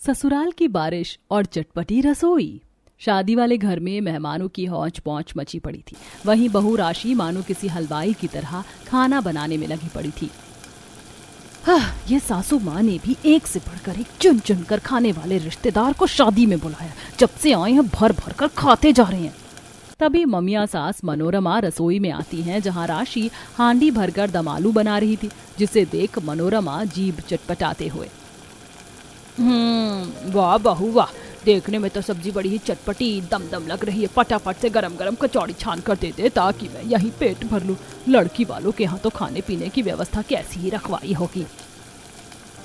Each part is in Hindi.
ससुराल की बारिश और चटपटी रसोई। शादी वाले घर में मेहमानों की हौच पौच मची पड़ी थी। वहीं बहू राशि मानो किसी हलवाई की तरह खाना बनाने में लगी पड़ी थी। ये सासू माँ ने भी एक से बढ़कर एक चुन चुन कर खाने वाले रिश्तेदार को शादी में बुलाया। जब से आए हैं भर भर कर खाते जा रहे हैं। तभी ममिया सास मनोरमा रसोई में आती हैं, जहाँ राशि हांडी भरकर दम आलू बना रही थी, जिसे देख मनोरमा जीभ चटपटाते हुए, वाह बहू वाह, देखने में तो सब्जी बड़ी ही चटपटी दम लग रही है। फटाफट से गरम गरम कचौड़ी छान कर दे दे ताकि मैं यही पेट भर लूं। लड़की वालों के यहाँ तो खाने पीने की व्यवस्था कैसी ही रखवाई होगी।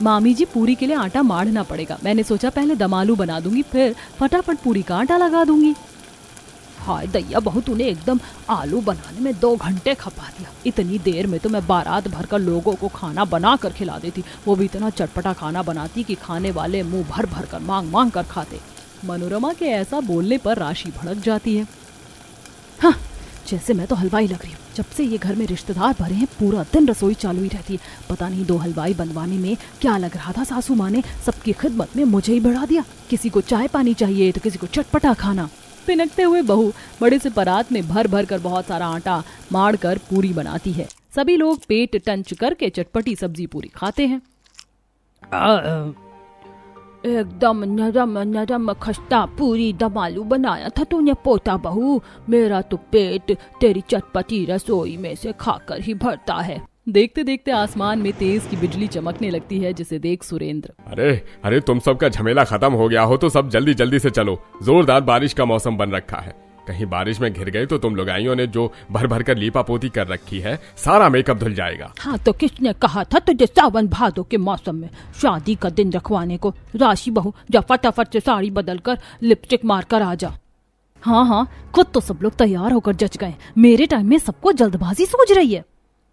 मामी जी, पूरी के लिए आटा मारना पड़ेगा। मैंने सोचा पहले दम आलू बना दूंगी, फिर फटाफट पूरी का आटा लगा दूंगी। हाय दैया बहू, तूने एकदम आलू बनाने में 2 घंटे खपा दिया। इतनी देर में तो मैं बारात भरकर लोगों को खाना बना कर खिला देती। वो भी इतना चटपटा खाना बनाती कि खाने वाले मुंह भर भर कर मांग कर खाते। मनोरमा के ऐसा बोलने पर राशि भड़क जाती है। हाँ, जैसे मैं तो हलवाई लग रही हूँ। जब से ये घर में रिश्तेदार भरे हैं, पूरा दिन रसोई चालू ही रहती है। पता नहीं 2 हलवाई बनवाने में क्या लग रहा था। सासू माँ ने सबकी खिदमत में मुझे ही बढ़ा दिया। किसी को चाय पानी चाहिए तो किसी को चटपटा खाना। पिनकते हुए बहू बड़े से परात में भर भर कर बहुत सारा आटा मार कर पूरी बनाती है। सभी लोग पेट टंच करके चटपटी सब्जी पूरी खाते हैं। एकदम नरम नरम खस्ता पूरी दम आलू बनाया था तूने पोता बहू। मेरा तो पेट तेरी चटपटी रसोई में से खाकर ही भरता है। देखते देखते आसमान में तेज की बिजली चमकने लगती है, जिसे देख सुरेंद्र, अरे तुम सबका झमेला खत्म हो गया हो तो सब जल्दी जल्दी से चलो। जोरदार बारिश का मौसम बन रखा है। कहीं बारिश में घिर गए तो तुम लुगाइयों ने जो भर भर कर लीपा पोती कर रखी है, सारा मेकअप धुल जाएगा। हाँ तो किसने कहा था तुझे सावन भादों के मौसम में शादी का दिन रखवाने को? राशि बहू, जा फटाफट से साड़ी बदल कर लिपस्टिक मार कर आ जा। हाँ, खुद तो सब लोग तैयार होकर जच गए। मेरे टाइम में सबको जल्दबाजी सूझ रही है।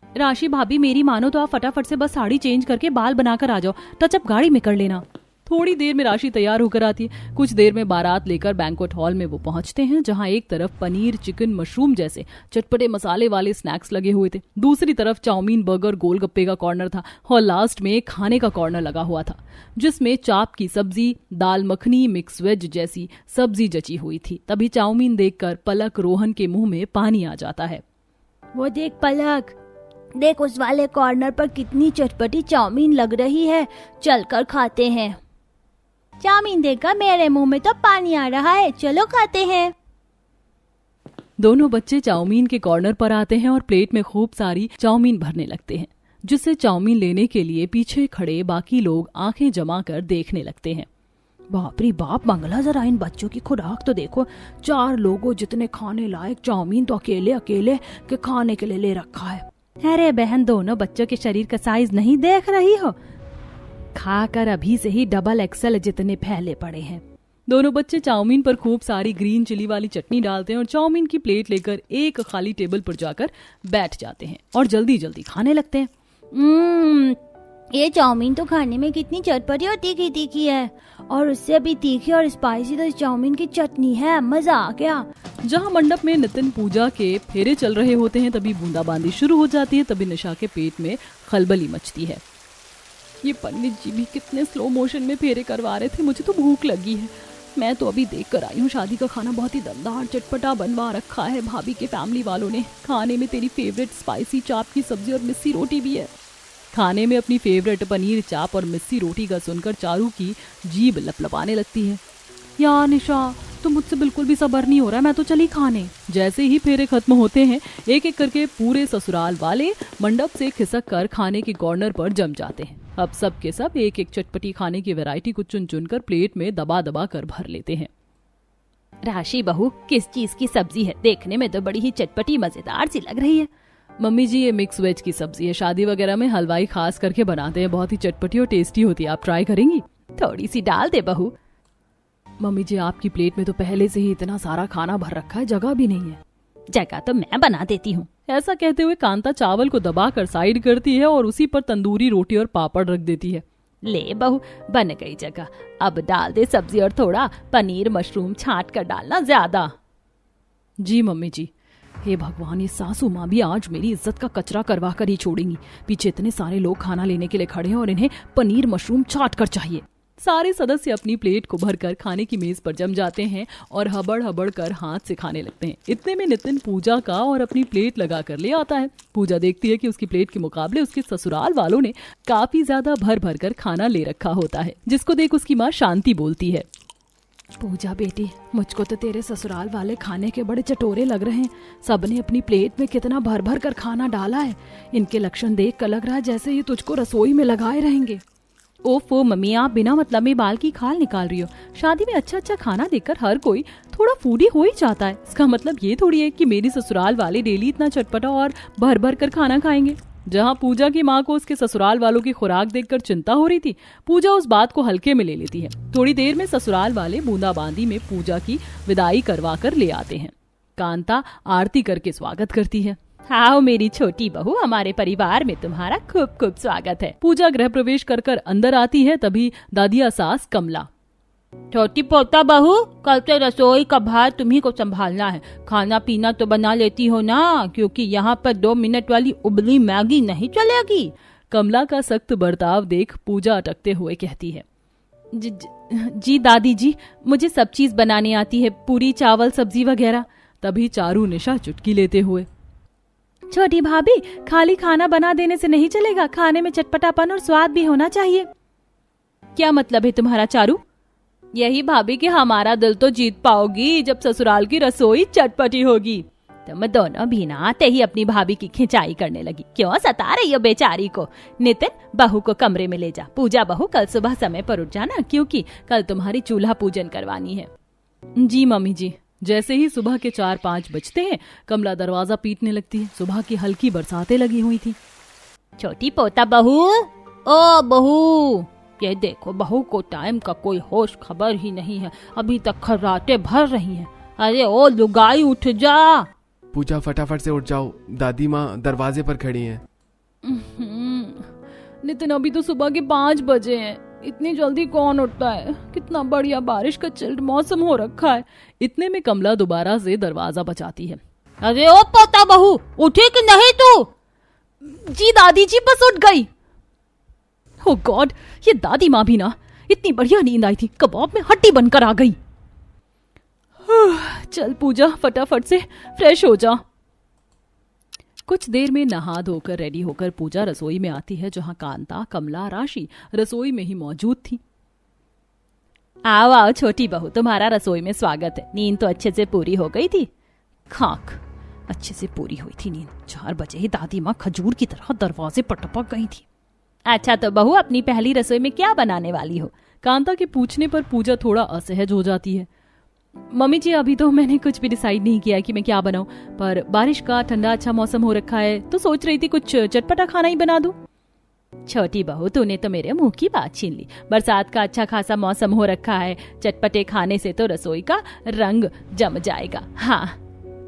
राशि भाभी, मेरी मानो तो आप फटाफट से बस साड़ी चेंज करके बाल बनाकर आ जाओ, टचअप गाड़ी में कर लेना। थोड़ी देर में राशि तैयार होकर आती है। कुछ देर में बारात लेकर बैंक्वेट हॉल में वो पहुंचते हैं, जहां एक तरफ पनीर, चिकन, मशरूम जैसे चटपटे मसाले वाले स्नैक्स लगे हुए थे। दूसरी तरफ चाउमीन, बर्गर, गोलगप्पे का कॉर्नर था और लास्ट में खाने का कॉर्नर लगा हुआ था, जिसमें चाप की सब्जी, दाल मखनी, मिक्स वेज जैसी सब्जी जची हुई थी। तभी चाउमीन देखकर पलक रोहन के मुंह में पानी आ जाता है। वो देख पलक, देख उस वाले कॉर्नर पर कितनी चटपटी चाउमीन लग रही है। चल कर खाते हैं। चाउमीन देखकर मेरे मुंह में तो पानी आ रहा है। चलो खाते हैं। दोनों बच्चे चाउमीन के कॉर्नर पर आते हैं और प्लेट में खूब सारी चाउमीन भरने लगते हैं, जिससे चाउमीन लेने के लिए पीछे खड़े बाकी लोग आंखें जमा कर देखने लगते हैं। बाप रे बाप, मंगला जरा इन बच्चों की खुराक तो देखो। 4 लोगों जितने खाने लायक चाउमीन तो अकेले के खाने के लिए ले रखा है। अरे बहन, दोनों बच्चों के शरीर का साइज नहीं देख रही हो? खाकर अभी से ही डबल एक्सेल जितने फैले पड़े हैं। दोनों बच्चे चाउमीन पर खूब सारी ग्रीन चिली वाली चटनी डालते हैं और चाउमीन की प्लेट लेकर एक खाली टेबल पर जाकर बैठ जाते हैं और जल्दी जल्दी खाने लगते हैं। ये चाउमीन तो खाने में कितनी चटपटी और तीखी तीखी है, और उससे भी तीखी और स्पाइसी तो इस चाउमीन की चटनी है। मजा आ गया। जहाँ मंडप में नितिन पूजा के फेरे चल रहे होते हैं, तभी बूंदाबांदी शुरू हो जाती है। तभी निशा के पेट में खलबली मचती है। ये पंडित जी भी कितने स्लो मोशन में फेरे करवा रहे थे। मुझे तो भूख लगी है। मैं तो अभी देख कर आई हूँ। शादी का खाना बहुत ही दमदार चटपटा बनवा रखा है भाभी के फैमिली वालों ने। खाने में तेरी फेवरेट स्पाइसी चाप की सब्जी और मिस्सी रोटी भी है। खाने में अपनी फेवरेट पनीर चाप और मिस्सी रोटी का सुनकर चारू की जीभ लपलपाने लगती है। यार निशा, तो मुझसे बिल्कुल भी सब्र नहीं हो रहा है। मैं तो चली खाने। जैसे ही फेरे खत्म होते हैं, एक एक करके पूरे ससुराल वाले मंडप से खिसक कर खाने के कॉर्नर पर जम जाते हैं। अब सब के सब एक एक चटपटी खाने की वैरायटी को चुन चुन कर प्लेट में दबा दबा कर भर लेते हैं। राशि बहू, किस चीज की सब्जी है? देखने में तो बड़ी ही चटपटी मजेदार सी लग रही है। मम्मी जी, ये मिक्स वेज की सब्जी है। शादी वगैरह में हलवाई खास करके बनाते हैं। बहुत ही चटपटी और टेस्टी होती है। आप ट्राई करेंगी? थोड़ी सी डाल दे बहू। मम्मी जी, आपकी प्लेट में तो पहले से ही इतना सारा खाना भर रखा है, जगह भी नहीं है। जगह तो मैं बना देती हूँ। ऐसा कहते हुए कांता चावल को दबाकर साइड करती है और उसी पर तंदूरी रोटी और पापड़ रख देती है। ले बहू, बन गई जगह। अब डाल दे सब्जी और थोड़ा पनीर मशरूम छांट कर डालना ज्यादा। जी मम्मी जी। हे भगवान, ये सासू माँ भी आज मेरी इज्जत का कचरा करवा कर ही छोड़ेंगी। पीछे इतने सारे लोग खाना लेने के लिए खड़े हैं और इन्हें पनीर मशरूम छाट कर चाहिए। सारे सदस्य अपनी प्लेट को भरकर खाने की मेज पर जम जाते हैं और हबड़ हबड़ कर हाथ से खाने लगते हैं। इतने में नितिन पूजा का और अपनी प्लेट लगा कर ले आता है। पूजा देखती है कि उसकी प्लेट के मुकाबले उसके ससुराल वालों ने काफी ज्यादा भर भर कर खाना ले रखा होता है, जिसको देख उसकी माँ शांति बोलती है, पूजा बेटी, मुझको तो तेरे ससुराल वाले खाने के बड़े चटोरे लग रहे हैं। सबने अपनी प्लेट में कितना भर भर कर खाना डाला है। इनके लक्षण देख कर लग रहा है जैसे ये तुझको रसोई में लगाए रहेंगे। ओफो मम्मी, आप बिना मतलब में बाल की खाल निकाल रही हो। शादी में अच्छा अच्छा खाना देखकर हर कोई थोड़ा फूडी हो ही जाता है। इसका मतलब ये थोड़ी है कि मेरी ससुराल वाले डेली इतना चटपटा और भर भर कर खाना खाएंगे। जहाँ पूजा की माँ को उसके ससुराल वालों की खुराक देखकर चिंता हो रही थी, पूजा उस बात को हल्के में ले लेती है। थोड़ी देर में ससुराल वाले बूंदाबांदी में पूजा की विदाई करवा कर ले आते हैं। कांता आरती करके स्वागत करती है। आओ मेरी छोटी बहू, हमारे परिवार में तुम्हारा खूब खूब स्वागत है। पूजा गृह प्रवेश कर कर अंदर आती है, तभी दादिया सास कमला, छोटी पोता बहू, कल से रसोई का भार तुम्ही को संभालना है। खाना पीना तो बना लेती हो ना, क्योंकि यहाँ पर 2 मिनट वाली उबली मैगी नहीं चलेगी। कमला का सख्त बर्ताव देख पूजा अटकते हुए कहती है, जी दादी जी, मुझे सब चीज बनाने आती है, पूरी चावल सब्जी वगैरह। तभी चारू निशा चुटकी लेते हुए, छोटी भाभी, खाली खाना बना देने से नहीं चलेगा, खाने में चटपटापन और स्वाद भी होना चाहिए। क्या मतलब है तुम्हारा चारू? यही भाभी कि हमारा दिल तो जीत पाओगी जब ससुराल की रसोई चटपटी होगी। तुम दोनों भी ना आते ही अपनी भाभी की खिंचाई करने लगी। क्यों सता रही हो बेचारी को? नितिन, बहू को कमरे में ले जा। पूजा बहू, कल सुबह समय पर उठ जाना, क्योंकि कल तुम्हारी चूल्हा पूजन करवानी है। जी मम्मी जी। जैसे ही सुबह के 4-5 बजते हैं, कमला दरवाजा पीटने लगती है। सुबह की हल्की बरसातें लगी हुई थी। छोटी पोता बहू, ओ बहू, ये देखो, बहू को टाइम का कोई होश खबर ही नहीं है, अभी तक खर्राटे भर रही हैं। अरे ओ लुगाई, उठ जा। पूजा फटाफट से उठ जाओ, दादी माँ दरवाजे पर खड़ी हैं। नितिन, अभी तो सुबह के 5 बजे हैं, इतनी जल्दी कौन उठता है? कितना बढ़िया बारिश का चिल्ड मौसम हो रखा है। इतने में कमला दोबारा से दरवाजा बचाती है। अरे ओ पोता बहू, उठी कि नहीं तू? जी दादी जी, बस उठ गई। ओ गॉड, ये दादी माँ भी ना, इतनी बढ़िया नींद आई थी, कबाब में हड्डी बनकर आ गई। चल पूजा, फटाफट से फ्रेश हो जा। कुछ देर में नहा धोकर रेडी होकर पूजा रसोई में आती है, जहां कांता, कमला, राशि रसोई में ही मौजूद थी। आओ आओ छोटी बहू, तुम्हारा रसोई में स्वागत है। नींद तो अच्छे से पूरी हो गई थी? खाक, अच्छे से पूरी हुई थी नींद। 4 बजे ही दादी माँ खजूर की तरह दरवाजे पर टपक गई थी। अच्छा तो बहू, अपनी पहली रसोई में क्या बनाने वाली हो? कांता के पूछने पर पूजा थोड़ा असहज हो जाती है। मम्मी जी, अभी तो मैंने कुछ भी डिसाइड नहीं किया कि मैं क्या बनाऊं, पर बारिश का ठंडा अच्छा मौसम हो रखा है तो सोच रही थी कुछ चटपटा खाना ही बना दूं। छोटी बहू, तूने तो मेरे मुंह की बात छीन ली। बरसात का अच्छा खासा मौसम हो रखा है, चटपटे खाने से तो रसोई का रंग जम जाएगा। हाँ,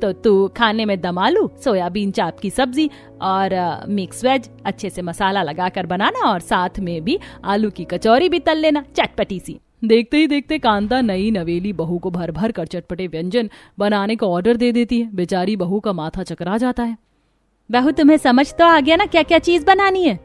तो तू खाने में दम आलू, सोयाबीन चाप की सब्जी और मिक्स वेज अच्छे से मसाला लगाकर बनाना, और साथ में भी आलू की कचौरी भी तल लेना, चटपटी सी। देखते ही देखते कांता नई नवेली बहू को भर भर कर चटपटे व्यंजन बनाने का ऑर्डर दे देती है। बेचारी बहू का माथा चकरा जाता है। बहू, तुम्हें समझ तो आ गया ना क्या क्या चीज बनानी है?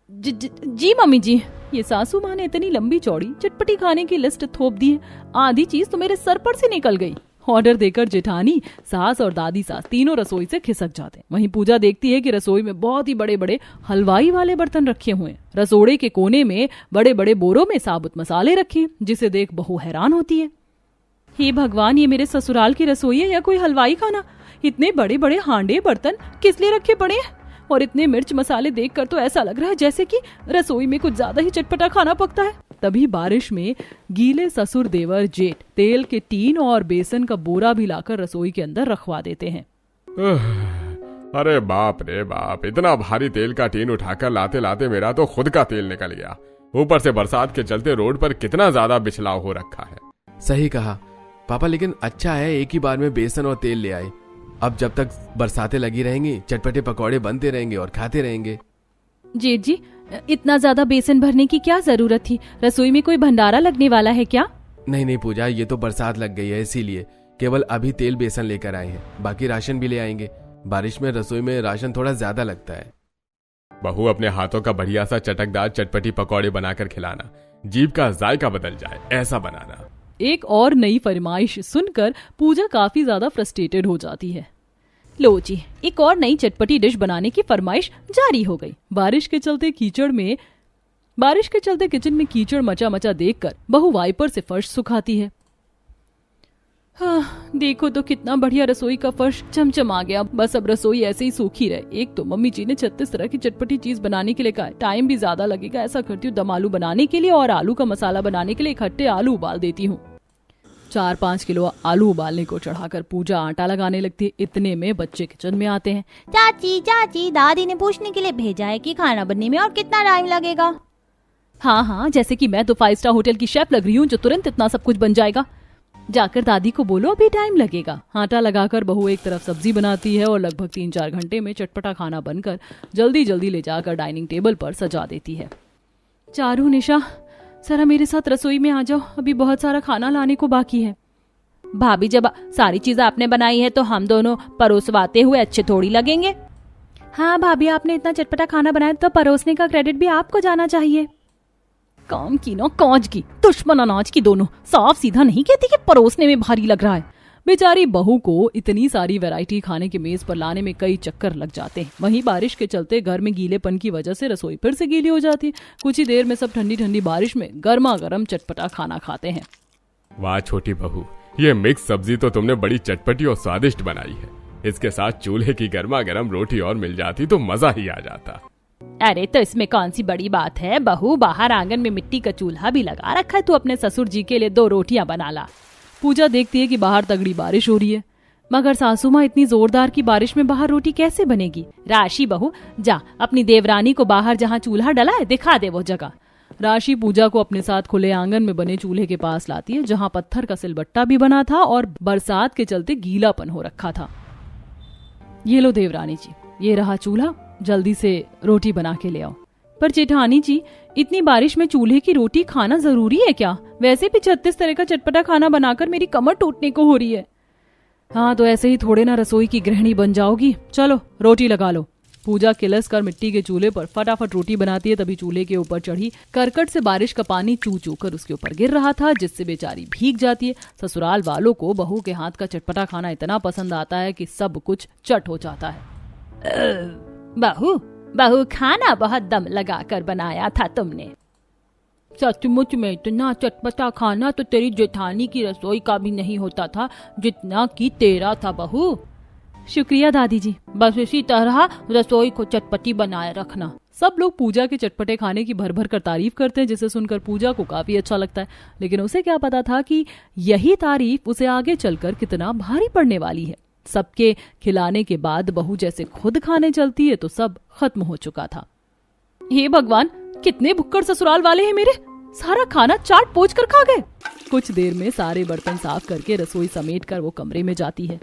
जी मम्मी जी। ये सासू माँ ने इतनी लंबी चौड़ी चटपटी खाने की लिस्ट थोप दी है, आधी चीज तो मेरे सर पर से निकल गई। ऑर्डर देकर जेठानी, सास और दादी सास तीनों रसोई से खिसक जाते हैं। वहीं पूजा देखती है कि रसोई में बहुत ही बड़े बड़े हलवाई वाले बर्तन रखे हुए हैं। रसोड़े के कोने में बड़े बड़े बोरों में साबुत मसाले रखे हैं, जिसे देख बहू हैरान होती है। हे भगवान, ये मेरे ससुराल की रसोई है या कोई हलवाई खाना? इतने बड़े बड़े हांडे बर्तन किस लिए रखे पड़े हैं? और इतने मिर्च मसाले देखकर तो ऐसा लग रहा है जैसे कि रसोई में कुछ ज्यादा ही चटपटा खाना पकता है। तभी बारिश में गीले ससुर देवर जेठ तेल के टीन और बेसन का बोरा भी लाकर रसोई के अंदर रखवा देते हैं। अरे बाप रे बाप, इतना भारी तेल का टीन उठाकर लाते लाते मेरा तो खुद का तेल निकल गया। ऊपर से बरसात के चलते रोड पर कितना ज्यादा बिछलाव हो रखा है। सही कहा पापा, लेकिन अच्छा है एक ही बार में बेसन और तेल ले आए। अब जब तक बरसातें लगी रहेंगी, चटपटे पकौड़े बनते रहेंगे और खाते रहेंगे। जेठ जी, इतना ज्यादा बेसन भरने की क्या जरूरत थी? रसोई में कोई भंडारा लगने वाला है क्या? नहीं नहीं पूजा, ये तो बरसात लग गई है, इसीलिए केवल अभी तेल बेसन लेकर आए हैं। बाकी राशन भी ले आएंगे। बारिश में रसोई में राशन थोड़ा ज्यादा लगता है। बहू, अपने हाथों का बढ़िया सा चटकदार चटपटी पकौड़े बनाकर खिलाना, जीभ का जायका बदल जाए ऐसा बनाना। एक और नई फरमाइश सुनकर पूजा काफी ज्यादा फ्रस्ट्रेटेड हो जाती है। लो जी, एक और नई चटपटी डिश बनाने की फरमाइश जारी हो गई। बारिश के चलते किचन में कीचड़ मचा मचा देखकर बहू वाइपर से फर्श सुखाती है। हाँ, देखो तो कितना बढ़िया रसोई का फर्श चमचमा गया। बस अब रसोई ऐसे ही सूखी रहे। एक तो मम्मी जी ने 36 तरह की चटपटी चीज बनाने के लिए कहा, टाइम भी ज्यादा लगेगा। ऐसा करती हूँ दम आलू बनाने के लिए और आलू का मसाला बनाने के लिए इकट्ठे आलू उबाल देती हूँ। 4-5 किलो आलू उबालने को चढ़ाकर पूजा आटा लगाने लगती है। इतने में बच्चे किचन में आते हैं। चाची चाची, दादी ने पूछने के लिए भेजा है कि खाना बनने में और कितना टाइम लगेगा। हाँ, जैसे कि मैं तो 5 स्टार होटल की शेफ लग रही हूँ जो तुरंत इतना सब कुछ बन जाएगा। जाकर दादी को बोलो अभी टाइम लगेगा। आटा लगाकर बहू एक तरफ सब्जी बनाती है और लगभग 3-4 घंटे में चटपटा खाना बनकर जल्दी जल्दी ले जाकर डाइनिंग टेबल पर सजा देती है। चारू, निशा, जरा मेरे साथ रसोई में आ जाओ, अभी बहुत सारा खाना लाने को बाकी है। भाभी, जब सारी चीजें आपने बनाई है तो हम दोनों परोसवाते हुए अच्छे थोड़ी लगेंगे। हाँ भाभी, आपने इतना चटपटा खाना बनाया तो परोसने का क्रेडिट भी आपको जाना चाहिए। काम की ना काज की, दुश्मन अनाज की दोनों। साफ सीधा नहीं कहती कि परोसने में भारी लग रहा है। बेचारी बहू को इतनी सारी वैरायटी खाने के मेज पर लाने में कई चक्कर लग जाते हैं। वहीं बारिश के चलते घर में गीलेपन की वजह से रसोई फिर से गीली हो जाती है। कुछ ही देर में सब ठंडी ठंडी बारिश में गर्मा गर्म चटपटा खाना खाते हैं। वाह छोटी बहू, ये मिक्स सब्जी तो तुमने बड़ी चटपटी और स्वादिष्ट बनाई है। इसके साथ चूल्हे की गर्मा गर्म रोटी और मिल जाती तो मजा ही आ जाता। अरे तो इसमें कौन सी बड़ी बात है बहू, बाहर आंगन में मिट्टी का चूल्हा भी लगा रखा है, तू अपने ससुर जी के लिए 2 रोटियां बना ला। पूजा देखती है कि बाहर तगड़ी बारिश हो रही है, मगर सासू माँ इतनी जोरदार की बारिश में बाहर रोटी कैसे बनेगी। राशि बहू, जा अपनी देवरानी को बाहर जहाँ चूल्हा डला है दिखा दे वो जगह। राशि पूजा को अपने साथ खुले आंगन में बने चूल्हे के पास लाती है, जहाँ पत्थर का सिलबट्टा भी बना था और बरसात के चलते गीलापन हो रखा था। ये लो देवरानी जी, ये रहा चूल्हा, जल्दी से रोटी बना के ले आओ। पर जेठानी जी, इतनी बारिश में चूल्हे की रोटी खाना जरूरी है क्या? वैसे भी 36 तरह का चटपटा खाना बनाकर मेरी कमर टूटने को हो रही है। हाँ, तो ऐसे ही थोड़े ना रसोई की गृहिणी बन जाओगी। चलो रोटी लगा लो। पूजा किलस कर मिट्टी के चूल्हे पर फटाफट रोटी बनाती है। तभी चूल्हे के ऊपर चढ़ी करकट से बारिश का पानी चू चू कर उसके ऊपर गिर रहा था, जिससे बेचारी भीग जाती है। ससुराल वालों को बहू के हाथ का चटपटा खाना इतना पसंद आता है कि सब कुछ चट हो जाता है। बहू, खाना बहुत दम लगा कर बनाया था तुमने। सचमुच में इतना चटपटा खाना तो तेरी जेठानी की रसोई का भी नहीं होता था जितना कि तेरा था बहू। शुक्रिया दादी जी। बस इसी तरह रसोई को चटपटी बनाए रखना। सब लोग पूजा के चटपटे खाने की भर भर कर तारीफ करते हैं, जिसे सुनकर पूजा को काफी अच्छा लगता है। लेकिन उसे क्या पता था कि यही तारीफ उसे आगे चलकर कितना भारी पड़ने वाली है। सबके खिलाने के बाद बहू जैसे खुद खाने चलती है तो सब खत्म हो चुका था। हे भगवान, कितने भुक्कड़ ससुराल वाले हैं मेरे, सारा खाना चाट पोंछ कर खा गए। कुछ देर में सारे बर्तन साफ करके रसोई समेट कर वो कमरे में जाती है।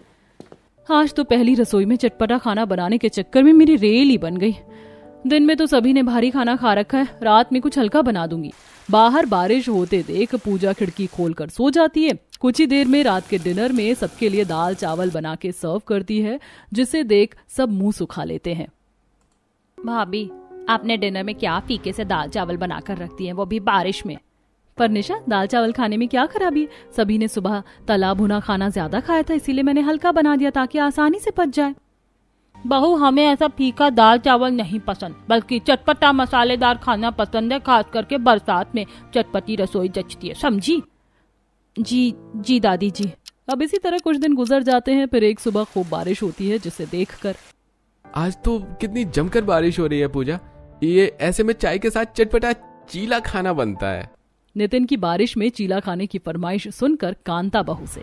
आज तो पहली रसोई में चटपटा खाना बनाने के चक्कर में मेरी रेल ही बन गई। दिन में तो सभी ने भारी खाना खा रखा है, रात में कुछ हल्का बना दूंगी। बाहर बारिश होते देख पूजा खिड़की खोलकर सो जाती है। कुछ ही देर में रात के डिनर में सबके लिए दाल चावल बना के सर्व करती है, जिसे देख सब मुंह सुखा लेते हैं। भाभी, आपने डिनर में क्या फीके से दाल चावल बनाकर रखती हैं, वो भी बारिश में। पर निशा, दाल चावल खाने में क्या खराबी है? सभी ने सुबह तला भुना खाना ज्यादा खाया था, इसीलिए मैंने हल्का बना दिया ताकि आसानी से पच जाए। बहू, हमें ऐसा फीका दाल चावल नहीं पसंद, बल्कि चटपटा मसालेदार खाना पसंद है। खास करके बरसात में चटपटी रसोई जचती है, समझी? जी दादी जी। अब इसी तरह कुछ दिन गुजर जाते हैं। फिर एक सुबह खूब बारिश होती है, जिसे देखकर आज तो कितनी जमकर बारिश हो रही है पूजा, ये ऐसे में चाय के साथ चटपटा चीला खाना बनता है। नितिन की बारिश में चीला खाने की फरमाइश सुनकर कांता बहू से,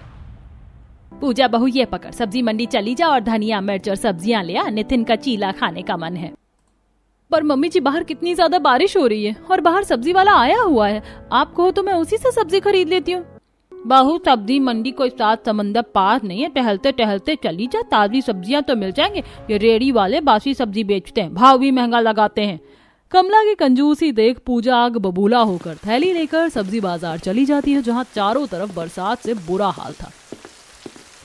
पूजा बहू ये पकड़, सब्जी मंडी चली जा और धनिया मिर्च और सब्जियां ले आ, नितिन का चीला खाने का मन है। पर मम्मी जी, बाहर कितनी ज्यादा बारिश हो रही है और बाहर सब्जी वाला आया हुआ है। आप कहो तो मैं उसी से सब्जी खरीद लेती हूँ। बहू, सब्जी मंडी कोई 7 समंदर पार नहीं है, टहलते टहलते चली जा, ताजी सब्जियां तो मिल जाएंगे। ये रेडी वाले बासी सब्जी बेचते हैं, भाव भी महंगा लगाते हैं। कमला की कंजूसी देख पूजा आग बबूला होकर थैली लेकर सब्जी बाजार चली जाती है, जहाँ चारों तरफ बरसात से बुरा हाल था।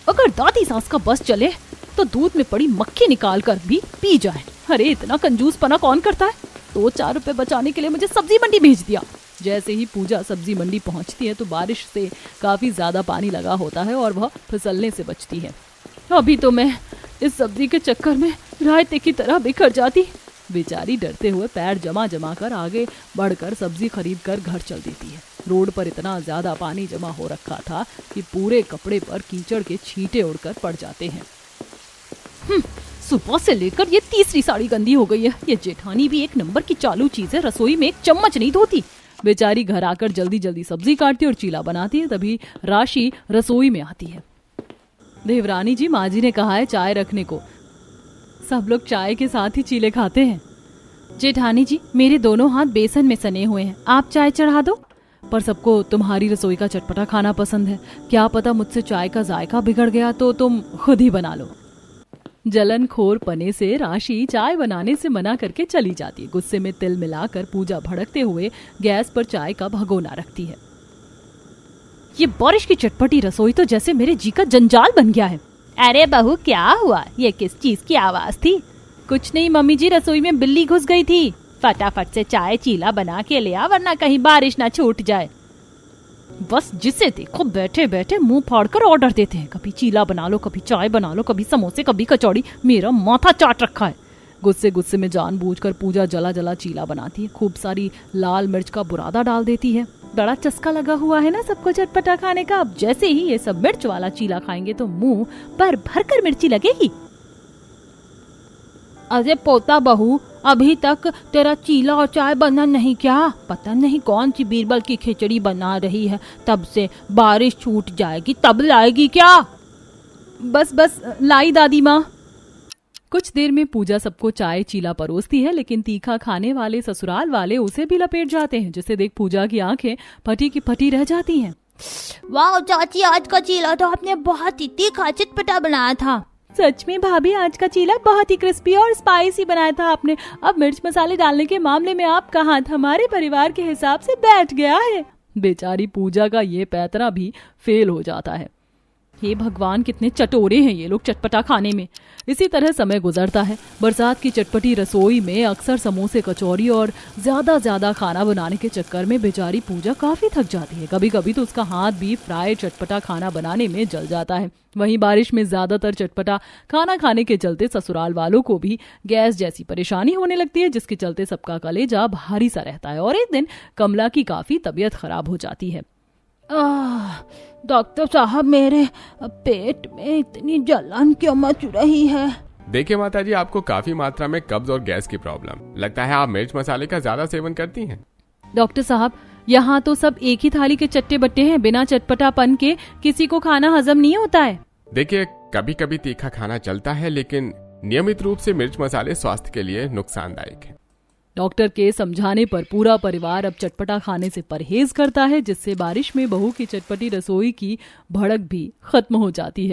अगर दादी सास का बस चले तो दूध में पड़ी मक्खी निकाल कर भी पी जाए। अरे इतना कंजूस पना कौन करता है? 2-4 रुपए बचाने के लिए मुझे सब्जी मंडी भेज दिया। जैसे ही पूजा सब्जी मंडी पहुंचती है तो बारिश से काफी ज्यादा पानी लगा होता है और वह फिसलने से बचती है। अभी तो मैं इस सब्जी के चक्कर में रायते की तरह बिखर जाती। बेचारी डरते हुए पैर जमा जमा कर आगे बढ़कर सब्जी खरीद कर घर चल देती है। रोड पर इतना ज्यादा पानी जमा हो रखा था कि पूरे कपड़े पर कीचड़ के छींटे उड़कर पड़ जाते हैं। सुबह से लेकर ये तीसरी साड़ी गंदी हो गई है। ये जेठानी भी एक नंबर की चालू चीज है, रसोई में एक चम्मच नहीं धोती। बेचारी घर आकर जल्दी जल्दी सब्जी काटती और चीला बनाती है। तभी राशि रसोई में आती है। देवरानी जी, माँ जी ने कहा है चाय रखने को। सब लोग चाय के साथ ही चीले खाते हैं। जेठानी जी, मेरे दोनों हाथ बेसन में सने हुए हैं, आप चाय चढ़ा दो। पर सबको तुम्हारी रसोई का चटपटा खाना पसंद है। क्या पता मुझसे चाय का जायका बिगड़ गया तो तुम खुद ही बना लो। जलनखोर पने से राशि चाय बनाने से मना करके चली जाती है। गुस्से में तिल मिलाकर पूजा भड़कते हुए गैस पर चाय का भगोना रखती है। ये बारिश की चटपटी रसोई तो जैसे मेरे जी का जंजाल बन गया है। अरे बहू, क्या हुआ? ये किस चीज की आवाज थी? कुछ नहीं मम्मी जी, रसोई में बिल्ली घुस गई थी। फटाफट से चाय चीला बना के ले आ, वरना कहीं बारिश ना छूट जाए। बस जिसे देखो बैठे बैठे मुंह फाड़कर ऑर्डर देते हैं। कभी चीला बना लो, कभी चाय बना लो, कभी समोसे, कभी कचौड़ी। मेरा माथा चाट रखा है। गुस्से गुस्से में जानबूझकर पूजा जला जला चीला बनाती है। खूब सारी लाल मिर्च का बुरादा डाल देती है। बड़ा चस्का लगा हुआ है ना सबको चटपटा खाने का। अब जैसे ही ये सब मिर्च वाला चीला खाएंगे तो मुंह भर भर कर मिर्ची लगेगी। अरे पोता बहू, अभी तक तेरा चीला और चाय बना नहीं क्या? पता नहीं कौन सी बीरबल की खिचड़ी बना रही है। तब से बारिश छूट जाएगी तब लाएगी क्या? बस बस लाई दादी माँ। कुछ देर में पूजा सबको चाय चीला परोसती है, लेकिन तीखा खाने वाले ससुराल वाले उसे भी लपेट जाते हैं, जिसे देख पूजा की आंखें फटी की फटी रह जाती हैं। वाह चाची, आज का चीला तो आपने बहुत ही तीखा चटपटा बनाया था। सच में भाभी, आज का चीला बहुत ही क्रिस्पी और स्पाइसी बनाया था आपने। अब मिर्च मसाले डालने के मामले में आपका हाथ हमारे परिवार के हिसाब से बैठ गया है। बेचारी पूजा का ये पैतरा भी फेल हो जाता है। हे भगवान, कितने चटोरे हैं ये लोग चटपटा खाने में। इसी तरह समय गुजरता है। बरसात की चटपटी रसोई में अक्सर समोसे, कचौरी और ज्यादा खाना बनाने के चक्कर में बेचारी पूजा काफी थक जाती है। कभी कभी तो उसका हाथ भी फ्राई चटपटा खाना बनाने में जल जाता है। वहीं बारिश में ज्यादातर चटपटा खाना खाने के चलते ससुराल वालों को भी गैस जैसी परेशानी होने लगती है, जिसके चलते सबका कलेजा भारी सा रहता है। और एक दिन कमला की काफी तबीयत खराब हो जाती है। डॉक्टर साहब, मेरे पेट में इतनी जलन क्यों मच रही है? देखिए माताजी, आपको काफी मात्रा में कब्ज और गैस की प्रॉब्लम लगता है। आप मिर्च मसाले का ज्यादा सेवन करती हैं। डॉक्टर साहब, यहाँ तो सब एक ही थाली के चट्टे बट्टे हैं। बिना चटपटापन के किसी को खाना हजम नहीं होता है। देखिए, कभी कभी तीखा खाना चलता है, लेकिन नियमित रूप से मिर्च मसाले स्वास्थ्य के लिए नुकसानदायक है। डॉक्टर के समझाने पर पूरा परिवार अब चटपटा खाने से परहेज करता है, जिससे बारिश में बहू की चटपटी रसोई की भड़क भी खत्म हो जाती है।